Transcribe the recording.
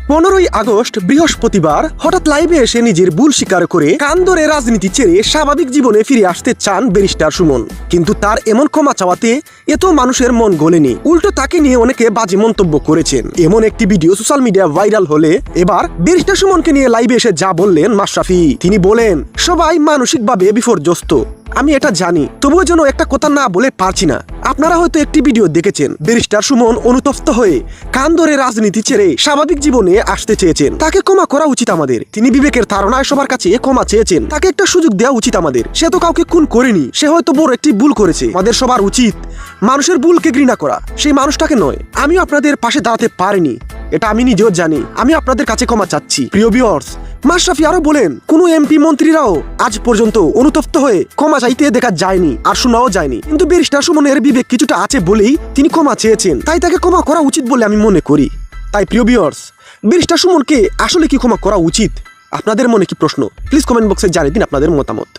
15ই August বৃহস্পতিবার হঠাৎ লাইভে এসে নিজের ভুল স্বীকার করে কান ধরে রাজনীতি ছেড়ে স্বাভাবিক জীবনে ফিরে আসতে চান ব্যারিস্টার সুমন। কিন্তু তার এমন ক্ষমা চাওয়াতে এত মানুষের মন গলেনি, উল্টো তাকে নিয়ে অনেকে বাজে মন্তব্য করেছেন। এমন একটি ভিডিও সোশ্যাল মিডিয়া ভাইরাল হলে এবার ব্যারিস্টার সুমনকে নিয়ে লাইভে এসে যা বললেন মাশরাফি। তিনি বলেন, সবাই মানসিকভাবে বিপর্যস্ত, আমি এটা জানি, তবুও যেন একটা কথা না বলে পারছি না। আপনারা হয়তো একটি ভিডিও দেখেছেন, ব্যারিস্টার সুমন অনুতপ্ত হয়ে কান ধরে রাজনীতি ছেড়ে স্বাভাবিক জীবনে আসতে চেয়েছেন। তাকে ক্ষমা করা উচিত আমাদের। তিনি বিবেকের ধারণায় সবার কাছে ক্ষমা চেয়েছেন, তাকে একটা সুযোগ দেওয়া উচিত আমাদের। সে তো কাউকে খুন করেনি, সে হয়তো বড় একটি ভুল করেছে। আমাদের সবার উচিত মানুষের ভুলকে ঘৃণা করা, সেই মানুষটাকে নয়। আমিও আপনাদের পাশে দাঁড়াতে পারিনি, এটা আমি নিজেও জানি। আমি আপনাদের কাছে ক্ষমা চাচ্ছি। প্রিয় ভিউয়ার্স, মাশরাফি আরো বলেন, কোন এমপি মন্ত্রীরাও আজ পর্যন্ত অনুতপ্ত হয়ে ক্ষমা চাইতে দেখা যায়নি আর শোনাও যায়নি। কিন্তু ব্যারিস্টার সুমনের বিবেক কিছুটা আছে বলেই তিনি ক্ষমা চেয়েছেন, তাই তাকে ক্ষমা করা উচিত বলে আমি মনে করি। তাই প্রিয় ভিউয়ার্স, ব্যারিস্টার সুমনকে আসলে কি ক্ষমা করা উচিত? আপনাদের মনে কি প্রশ্ন? প্লিজ কমেন্ট বক্সে জানিয়ে দিন আপনাদের মতামত।